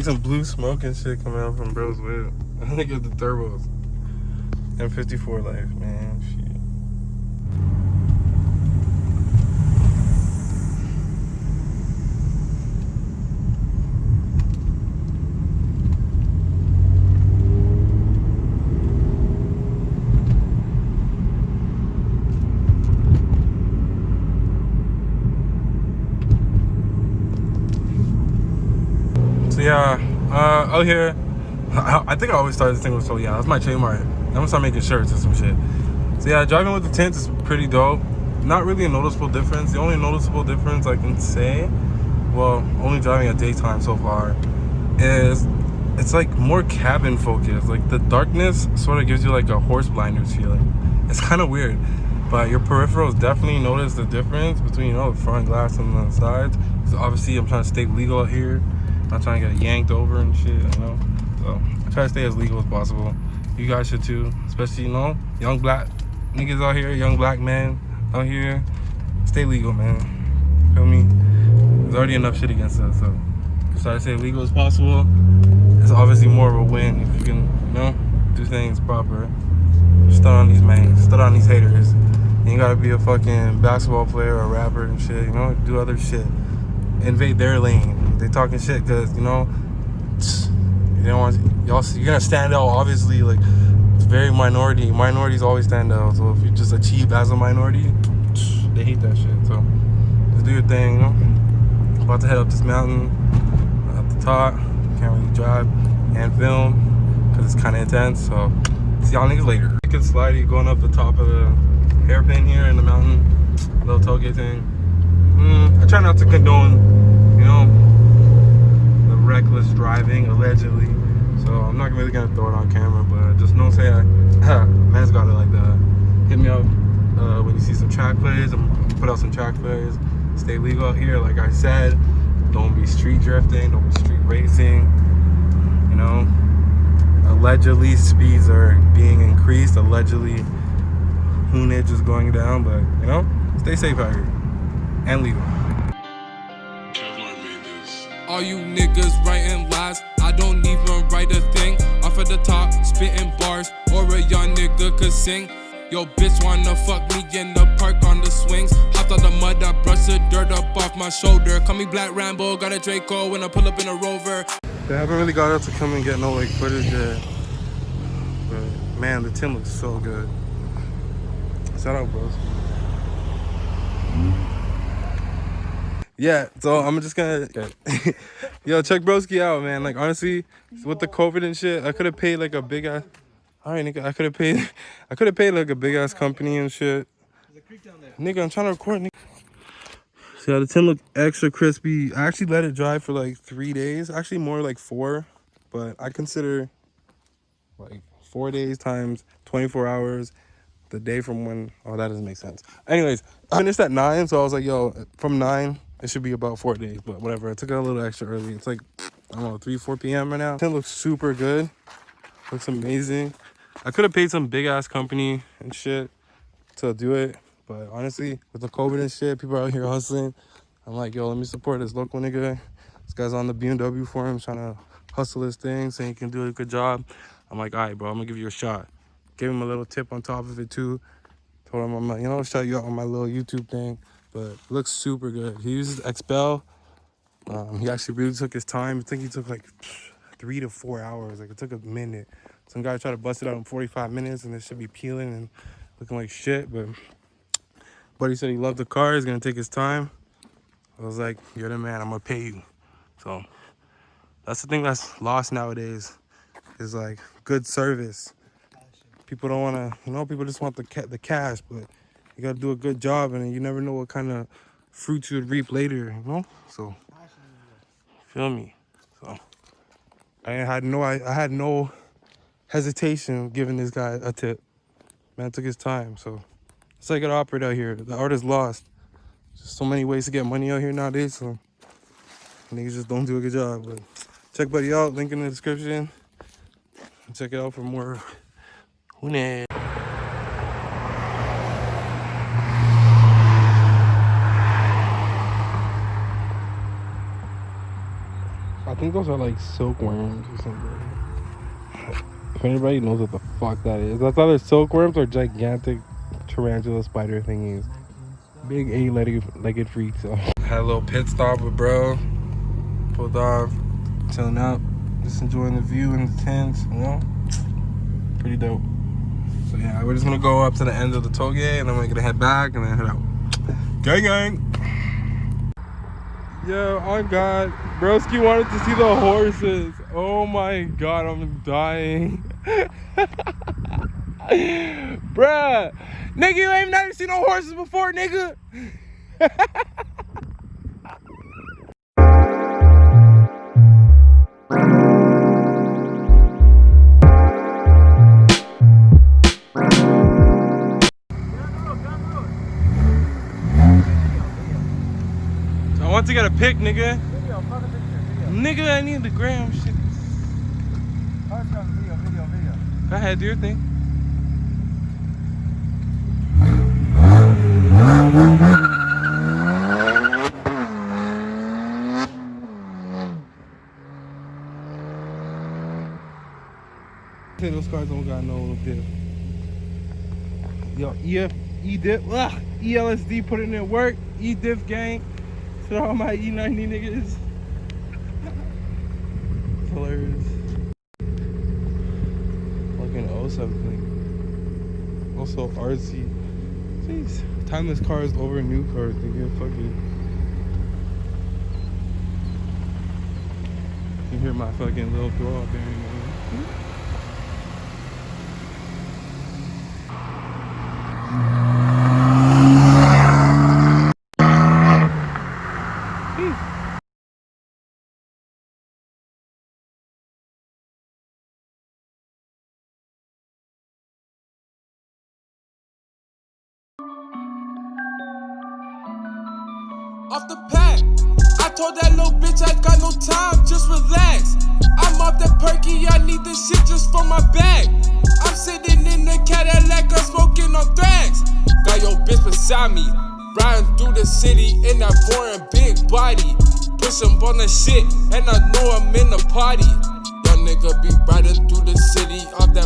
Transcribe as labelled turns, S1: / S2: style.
S1: like some blue smoke and shit coming out from bro's whip. I think it's the turbos. N54 life, man. Shit. So yeah, out here, I think I always started this thing with, so yeah, that's my trademark. I'm gonna start making shirts and some shit. So yeah, driving with the tint is pretty dope. Not really a noticeable difference. The only noticeable difference I can say, well, only driving at daytime so far, is it's like more cabin focused. Like the darkness sort of gives you like a horse blinders feeling. It's kind of weird, but your peripherals definitely notice the difference between, you know, the front glass and the sides. So obviously I'm trying to stay legal out here. I'm trying to get yanked over and shit, you know. So I try to stay as legal as possible. You guys should too, especially, you know, young black niggas out here, young black men out here. Stay legal, man. Feel me? There's already enough shit against us, so just try to stay legal as possible. It's obviously more of a win if you can, you know, do things proper. Start on these man, start on these haters. You ain't gotta be a fucking basketball player or a rapper and shit, you know, do other shit. Invade their lane. They talking shit because, you know, you don't want y'all. You're gonna stand out. Obviously, like it's very minority. Minorities always stand out. So if you just achieve as a minority, they hate that shit. So just do your thing. You know, about to head up this mountain at the top. Can't really drive and film because it's kind of intense. So see y'all niggas later. You can slidey going up the top of the hairpin here in the mountain. Little tailgate thing. I try not to condone, you know, the reckless driving, allegedly. So I'm not really gonna throw it on camera, but just don't say man's gotta like hit me up when you see some track plays. I'm gonna put out some track plays. Stay legal out here, like I said. Don't be street drifting. Don't be street racing. You know, allegedly speeds are being increased. Allegedly, hoonage is going down, but you know, stay safe out here. And legal.
S2: All you niggas writing lies, I don't even write a thing. Off at the top, spitting bars, or a young nigga could sing. Yo, bitch wanna fuck me in the park on the swings. Hopped out the mud, I brushed the dirt up off my shoulder. Call me Black Rambo, got a Draco when I pull up in a Rover.
S1: They haven't really got out to come and get no like footage yet. But man, the tint looks so good. Shout out, bros. Yeah, so I'm just gonna yo, check broski out, man. Like honestly, with the COVID and shit, I could have paid like a big ass. All right, nigga, I could have paid like a big ass company and shit. Nigga, I'm trying to record, nigga. So yeah, the tin look extra crispy. I actually let it dry for like 3 days, actually more like 4, but I consider like 4 days times 24 hours. The day from when, oh, that doesn't make sense. Anyways, I finished at 9, so I was like, yo, from 9. It should be about 4 days, but whatever. I took it a little extra early. It's like, I don't know, 3, 4 p.m. right now. It looks super good. Looks amazing. I could have paid some big ass company and shit to do it, but honestly, with the COVID and shit, people are out here hustling. I'm like, yo, let me support this local nigga. This guy's on the BMW for him, trying to hustle this thing, saying he can do a good job. I'm like, all right, bro, I'm gonna give you a shot. Gave him a little tip on top of it too. Told him I'm like, you know, shout you out on my little YouTube thing. But it looks super good. He uses Expel. He actually really took his time. I think he took like 3 to 4 hours. Like it took a minute. Some guy tried to bust it out in 45 minutes and it should be peeling and looking like shit. But he said he loved the car. He's gonna take his time. I was like, you're the man, I'm gonna pay you. So that's the thing that's lost nowadays, is like good service. People don't wanna, you know, people just want the cash, but you gotta do a good job, and you never know what kind of fruits you would reap later, you know? So, feel me? So, I had no hesitation giving this guy a tip. Man took his time, so that's how you gotta operate out here. The art is lost. There's so many ways to get money out here nowadays, so niggas just don't do a good job. But check buddy out, link in the description. Check it out for more. Whine. I think those are like silkworms or something. If anybody knows what the fuck that is, that's either silkworms or gigantic tarantula spider thingies. Big 8-legged freaks. So. Had a little pit stop with bro. Pulled off, chilling out, just enjoying the view and the tints, you know? Pretty dope. So yeah, we're just gonna go up to the end of the Touge and then we're gonna head back and then head out. Gang gang! Yo, oh god, broski wanted to see the horses. Oh my god, I'm dying. Bruh, nigga, you ain't never seen no horses before, nigga. I want to get a pic, nigga. Nigga, I need the gram shit. Video. Go ahead, do your thing. Those cars don't got no diff. Yo, E-diff, ELSD put in work, E-diff gang. To all my E90 niggas. It's hilarious. Fucking 07. Also RC. Jeez. Timeless cars over new cars, nigga. Fuck it. You hear my fucking little throw up there, man.
S2: Off the pack, I told that little bitch I got no time, just relax. I'm off that perky, I need this shit just for my bag. I'm sitting in the Cadillac, I'm smoking on thrax. Got your bitch beside me, riding through the city in that foreign big body. Push him on the shit, and I know I'm in the party. Young nigga be riding through the city off that